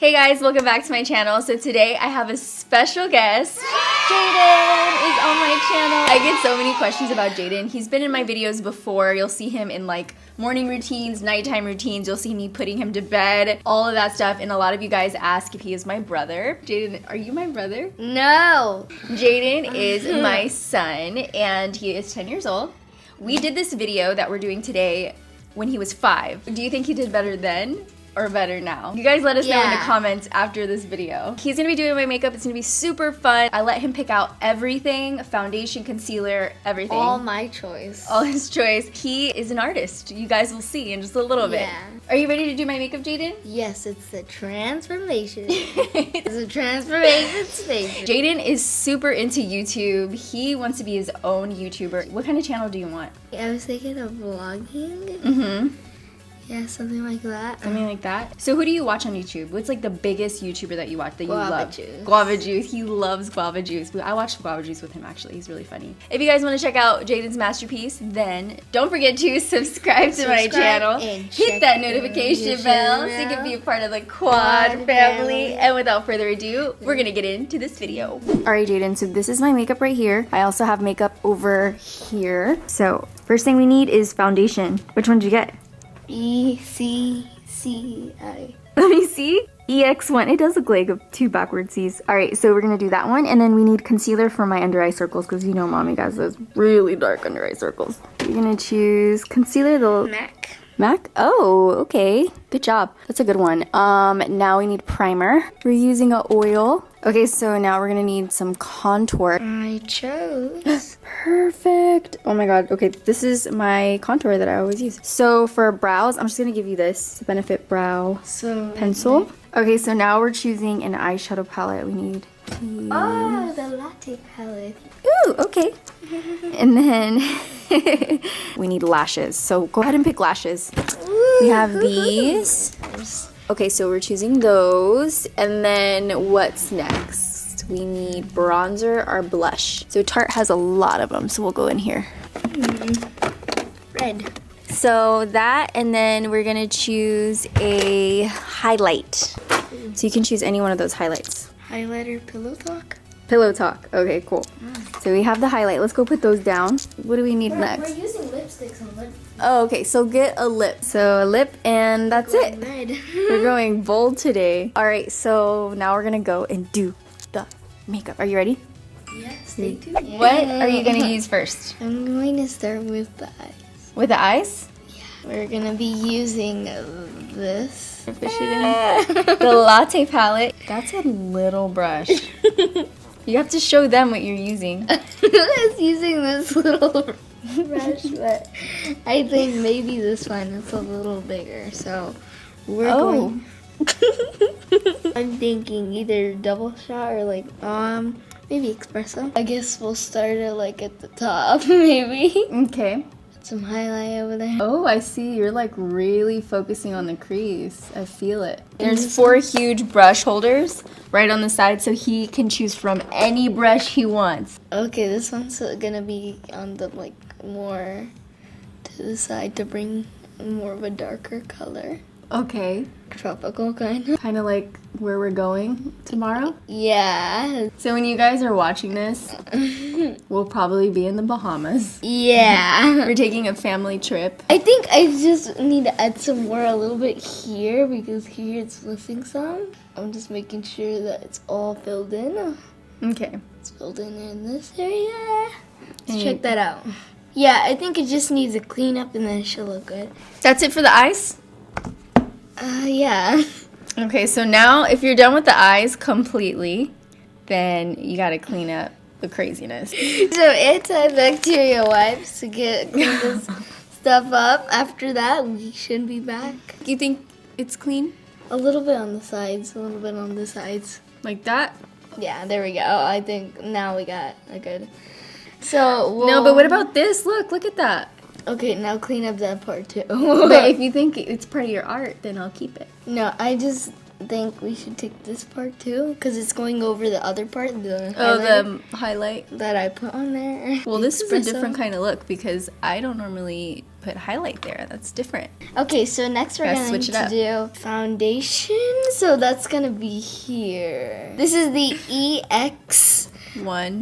Hey guys, welcome back to my channel. So today I have a special guest. Jaden is on my channel. I get so many questions about Jaden. He's been in my videos before. You'll see him in like morning routines, nighttime routines. You'll see me putting him to bed, all of that stuff. And a lot of you guys ask if he is my brother. Jaden, are you my brother? No. Jaden is my son and he is 10 years old. We did this video that we're doing today when he was 5. Do you think he did better then or better now? You guys let us know in the comments after this video. He's gonna be doing my makeup. It's gonna be super fun. I let him pick out everything, foundation, concealer, everything. All my choice. All his choice. He is an artist. You guys will see in just a little bit. Are you ready to do my makeup, Jaden? Yes, it's the transformation. It's a transformation station. Jaden is super into YouTube. He wants to be his own YouTuber. What kind of channel do you want? I was thinking of vlogging. Mm-hmm. Yeah, something like that. Something like that. So who do you watch on YouTube? What's like the biggest YouTuber that you watch that you love? Juice. Guava Juice. He loves Guava Juice. I watched Guava Juice with him actually. He's really funny. If you guys want to check out Jaden's masterpiece, then don't forget to subscribe to my channel. Hit that notification bell so you can be a part of the Quad family. And without further ado, we're gonna get into this video. Alright, Jaden, so this is my makeup right here. I also have makeup over here. So first thing we need is foundation. Which one did you get? E-C-C-I. Let me see. EX1. It does look like 2 backward C's. Alright, so we're going to do that one. And then we need concealer for my under eye circles because you know mommy has those really dark under eye circles. We're going to choose concealer. MAC. MAC? Oh, okay. Good job. That's a good one. Now we need primer. We're using an oil. Okay, so now we're going to need some contour. I chose. Perfect. Oh my god. Okay, this is my contour that I always use. So for brows, I'm just going to give you this Benefit Brow Pencil. Okay, so now we're choosing an eyeshadow palette. We need to use... Oh, the latte palette. Ooh, okay. And then we need lashes. So go ahead and pick lashes. Ooh. We have these. Okay, so we're choosing those. And then what's next? We need bronzer or blush. So Tarte has a lot of them, so we'll go in here. Red. So that, and then we're gonna choose a highlight. So you can choose any one of those highlights. Highlighter, Pillow Talk. Pillow Talk. Okay, cool. So we have the highlight. Let's go put those down. What do we need next? We're using lipsticks on lip. Oh, okay. So get a lip. So a lip, and that's it. Red. We're going bold today. All right. So now we're gonna go and do the makeup. Are you ready? Yes, stay tuned. What are you gonna use first? I'm going to start with the eyes. With the eyes? Yeah. We're gonna be using this. The latte palette. That's a little brush. You have to show them what you're using. I was using this little brush, but I think maybe this one is a little bigger. So we're going. I'm thinking either double shot or like maybe espresso. I guess we'll start it like at the top, maybe. Okay. Some highlight over there. Oh, I see. You're like really focusing on the crease. I feel it. There's 4 huge brush holders right on the side, so he can choose from any brush he wants. Okay, this one's gonna be on the like more to the side to bring more of a darker color. Okay. Tropical kind of. Kind of like where we're going tomorrow. Yeah. So when you guys are watching this, we'll probably be in the Bahamas. Yeah. We're taking a family trip. I think I just need to add some more a little bit here because here it's missing some. I'm just making sure that it's all filled in. Okay. It's filled in this area. Let's check that out. Yeah, I think it just needs a clean up and then it should look good. That's it for the eyes? Yeah. Okay, so now if you're done with the eyes completely, then you gotta clean up the craziness. So antibacterial wipes to get this stuff up. After that, we should be back. You think it's clean? A little bit on the sides, a little bit on the sides. Like that? Yeah, there we go. I think now we got a good. So No, but what about this? Look at that. Okay, now clean up that part too. But if you think it's part of your art, then I'll keep it. No, I just think we should take this part too, because it's going over the other part, the highlight that I put on there. Well, this is a different kind of look because I don't normally put highlight there. That's different. Okay, so next we're going to do foundation. So that's going to be here. This is the EX1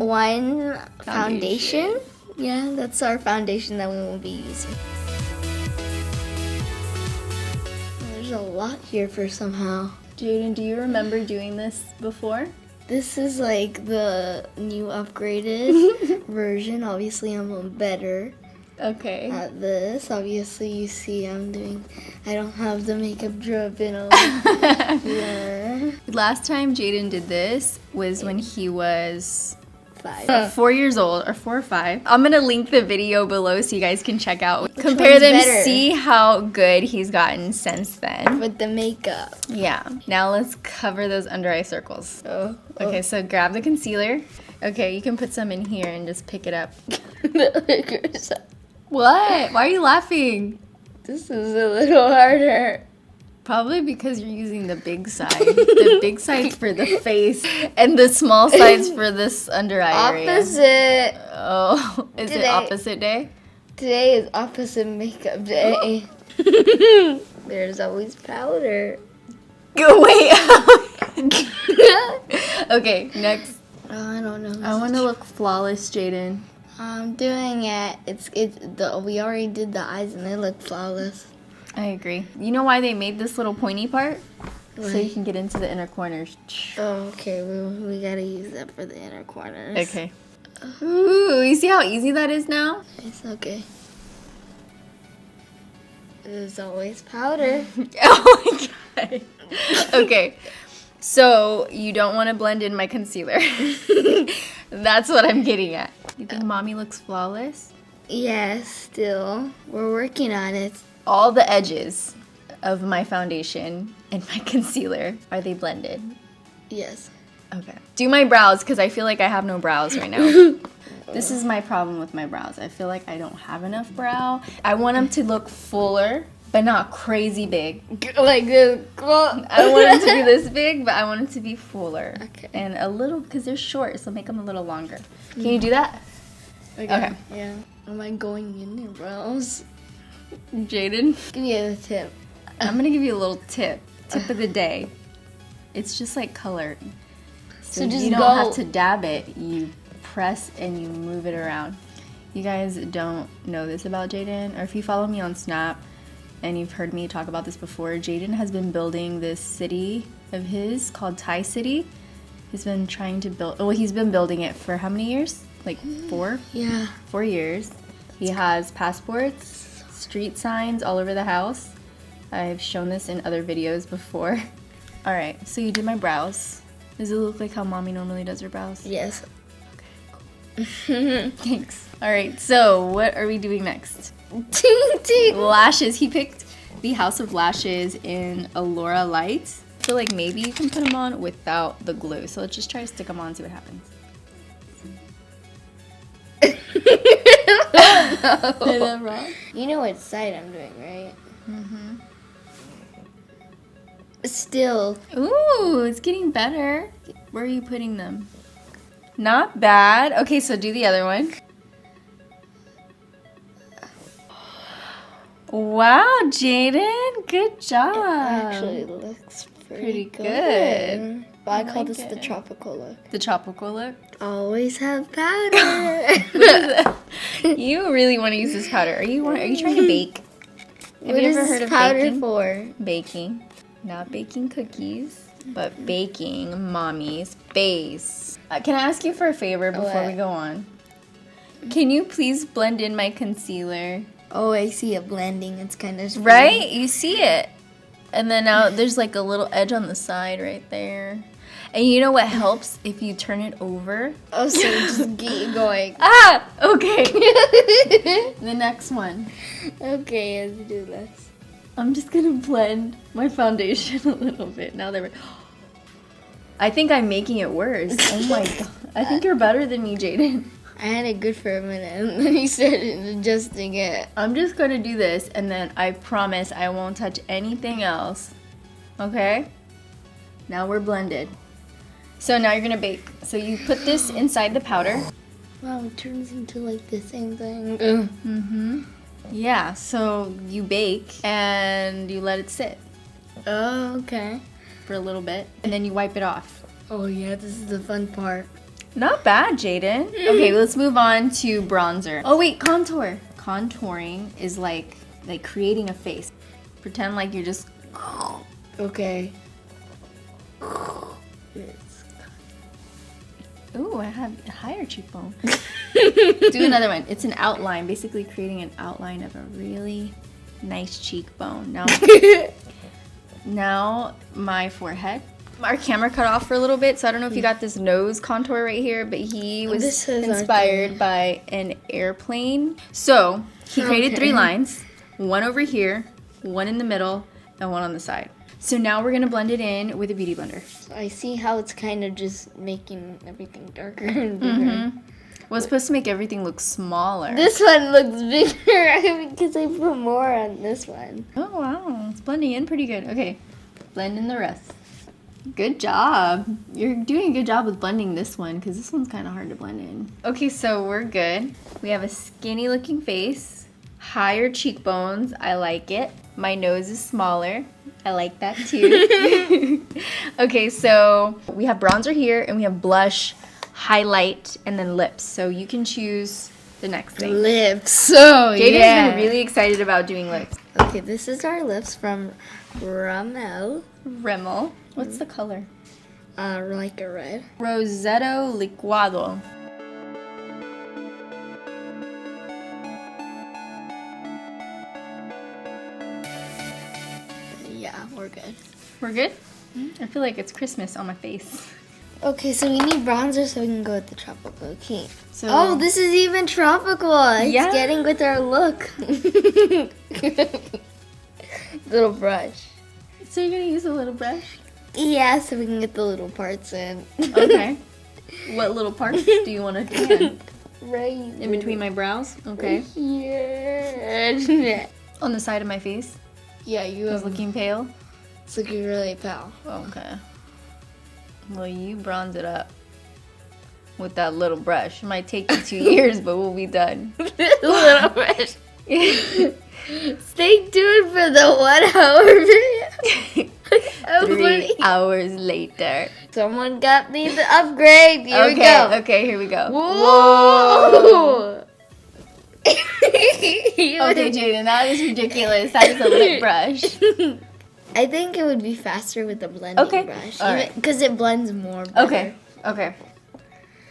foundation. Yeah, that's our foundation that we will be using. There's a lot here for somehow. Jaden, do you remember doing this before? This is like the new upgraded version. Obviously, I'm better at this. Obviously, you see I don't have the makeup dripping over here. Last time Jaden did this was when he was 4 years old, or 4 or 5. I'm gonna link the video below so you guys can check out. Compare them, see how good he's gotten since then. With the makeup. Yeah. Now let's cover those under eye circles. Okay, so grab the concealer. Okay, you can put some in here and just pick it up. What? Why are you laughing? This is a little harder. Probably because you're using the big side. The big side's for the face, and the small side's for this under eye area. Opposite. Oh, is it opposite day? Today is opposite makeup day. There's always powder. Go wait. Okay, next. I don't know. I want to look flawless, Jaden. I'm doing it. We already did the eyes and they look flawless. I agree. You know why they made this little pointy part? Right. So you can get into the inner corners. Oh, okay. We gotta use that for the inner corners. Okay. Ooh, you see how easy that is now? It's okay. There's always powder. Oh my god. Okay. So you don't want to blend in my concealer. That's what I'm getting at. You think mommy looks flawless? Yes, still. We're working on it. All the edges of my foundation and my concealer, are they blended? Yes. Okay. Do my brows, because I feel like I have no brows right now. This is my problem with my brows. I feel like I don't have enough brow. I want them to look fuller, but not crazy big. Like this. I don't want them to be this big, but I want them to be fuller. Okay. And a little, because they're short, so make them a little longer. Can you do that? Okay. Yeah. Am I going in your brows? Jaden? Give me a tip. I'm going to give you a little tip. Tip of the day. It's just like color. So just you don't have to dab it. You press and you move it around. You guys don't know this about Jaden, or if you follow me on Snap and you've heard me talk about this before, Jaden has been building this city of his called Thai City. He's been trying to build, he's been building it for how many years? Like 4? Yeah. 4 years. He has passports, street signs all over the house. I've shown this in other videos before. All right, so you did my brows. Does it look like how mommy normally does her brows? Yes. Okay, cool. Thanks. All right, so what are we doing next? Ting. Lashes. He picked the House of Lashes in Allura Light. I feel like maybe you can put them on without the glue. So let's just try to stick them on and see what happens. No. Is that wrong? You know what side I'm doing, right? Mm-hmm. Still. Ooh, it's getting better. Where are you putting them? Not bad. Okay, so do the other one. Wow, Jaden, good job. It actually looks pretty good. But I call this the tropical look. The tropical look? Always have powder. You really want to use this powder. Are you trying to bake? Have you ever heard of powder baking? for? Baking. Not baking cookies, but baking mommy's face. Can I ask you for a favor before we go on? Can you please blend in my concealer? Oh, I see it blending. It's kind of spinning. Right? You see it. And then now there's like a little edge on the side right there. And you know what helps? If you turn it over. Oh, so just keep going. Ah! Okay. The next one. Okay, let's do this. I'm just gonna blend my foundation a little bit. Now that we're... I think I'm making it worse. Oh my god. I think you're better than me, Jaden. I had it good for a minute and then he started adjusting it. I'm just gonna do this and then I promise I won't touch anything else. Okay? Now we're blended. So now you're gonna bake. So you put this inside the powder. Wow, it turns into like the same thing. Yeah, so you bake and you let it sit Oh, okay. for a little bit. And then you wipe it off. Oh yeah, this is the fun part. Not bad, Jaden. Okay, let's move on to bronzer. Oh wait, contour. Contouring is like creating a face. Pretend like you're just... Okay. Ooh, I have a higher cheekbone. Do another one. It's an outline, basically creating an outline of a really nice cheekbone. Now my forehead. Our camera cut off for a little bit, so I don't know if you got this nose contour right here, but he was inspired by an airplane. So he created 3 lines, one over here, one in the middle, and one on the side. So now we're gonna blend it in with a beauty blender. So I see how it's kind of just making everything darker and bigger. Well, it's supposed to make everything look smaller. This one looks bigger because I put more on this one. Oh wow, it's blending in pretty good. Okay, blend in the rest. Good job. You're doing a good job with blending this one because this one's kind of hard to blend in. Okay, so we're good. We have a skinny looking face, higher cheekbones. I like it. My nose is smaller. I like that too. Okay, so we have bronzer here and we have blush, highlight, and then lips. So you can choose the next thing. Lips. Oh, Jaden's yeah. been really excited about doing lips. Okay, this is our lips from Rimmel. Rimmel. What's the color? Like a red. Rosetto Liquado. Yeah, we're good. We're good? I feel like it's Christmas on my face. Okay, so we need bronzer so we can go with the tropical. Okay. So, Oh, this is even tropical. It's getting with our look. Little brush. So you're gonna use a little brush? Yeah, so we can get the little parts in. Okay. What little parts do you want to tan? Right. In between my brows? Okay. Yeah. On the side of my face? Yeah, you I was looking pale? It's looking really pale. Okay. Well, you bronze it up with that little brush. It might take you 2 years, but we'll be done. Little brush. Stay tuned for the 1 hour video. 3 hours later. Someone got me the upgrade. Here we go. Okay, here we go. Whoa! Okay, Jaden, that is ridiculous. That is a lip brush. I think it would be faster with the blending brush. Because it blends more better. Okay.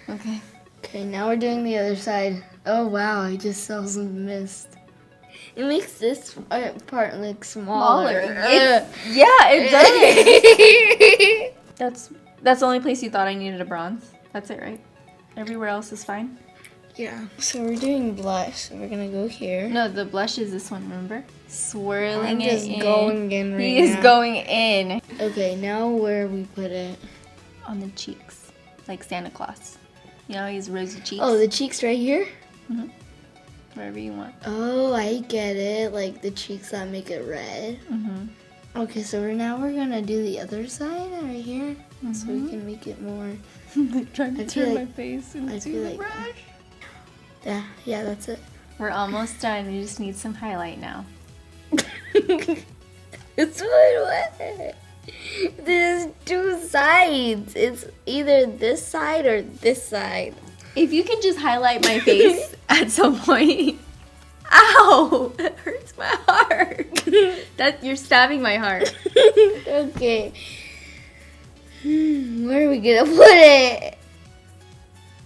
Okay, now we're doing the other side. Oh, wow, I just saw some mist. It makes this part look smaller. It does. That's the only place you thought I needed a bronze. That's it, right? Everywhere else is fine? Yeah. So we're doing blush. So we're going to go here. No, the blush is this one, remember? Swirling it in. Going in right now. He is going in. Okay, now where we put it? On the cheeks. Like Santa Claus. You know, he has rosy cheeks. Oh, the cheeks right here? Mm-hmm. Wherever you want. Oh, I get it. Like the cheeks that make it red. Mm-hmm. Okay, so we're gonna do the other side right here, so we can make it more. Trying to turn my face into the brush. Yeah, that's it. We're almost done. We just need some highlight now. It's what? There's 2 sides. It's either this side or this side. If you can just highlight my face at some point. Ow! That hurts my heart. You're stabbing my heart. Okay. Where are we gonna put it?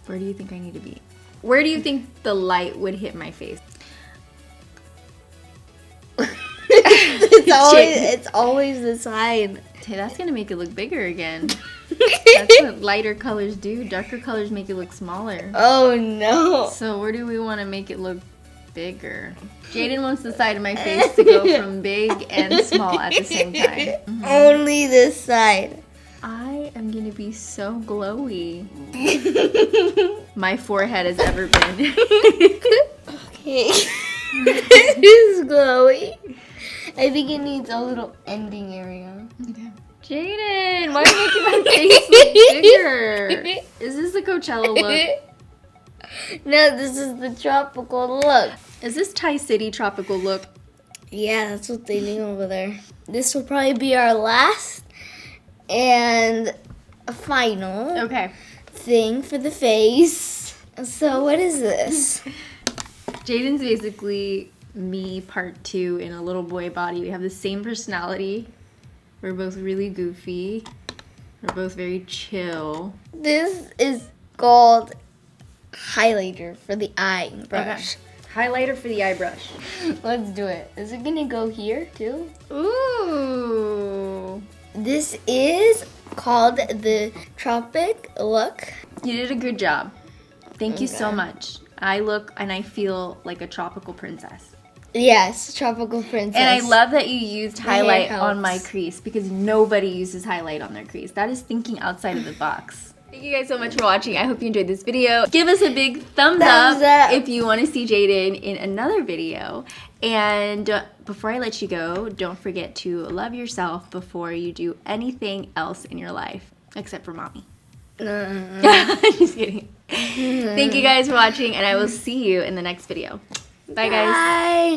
Where do you think I need to be? Where do you think the light would hit my face? It's always the side. Hey, that's gonna make it look bigger again. That's what lighter colors do. Darker colors make it look smaller. Oh no. So where do we want to make it look bigger? Jaden wants the side of my face to go from big and small at the same time. Mm-hmm. Only this side. I am gonna be so glowy. My forehead has ever been. Okay. It is glowy. I think it needs a little ending area. Okay. Jaden, why are you making my face look bigger? Is this the Coachella look? No, this is the tropical look. Is this Thai City tropical look? Yeah, that's what they do over there. This will probably be our last and final thing for the face. So what is this? Jaden's basically me part 2 in a little boy body. We have the same personality. We're both really goofy. We're both very chill. This is called highlighter for the eye brush. Okay. Highlighter for the eye brush. Let's do it. Is it gonna go here too? Ooh. This is called the Tropic look. You did a good job. Thank you so much. I look and I feel like a tropical princess. Yes, tropical princess. And I love that you used highlight on my crease because nobody uses highlight on their crease. That is thinking outside of the box. Thank you guys so much for watching. I hope you enjoyed this video. Give us a big thumbs up if you want to see Jaden in another video. And before I let you go, don't forget to love yourself before you do anything else in your life. Except for mommy. Just kidding. Thank you guys for watching, and I will see you in the next video. Bye, guys. Bye.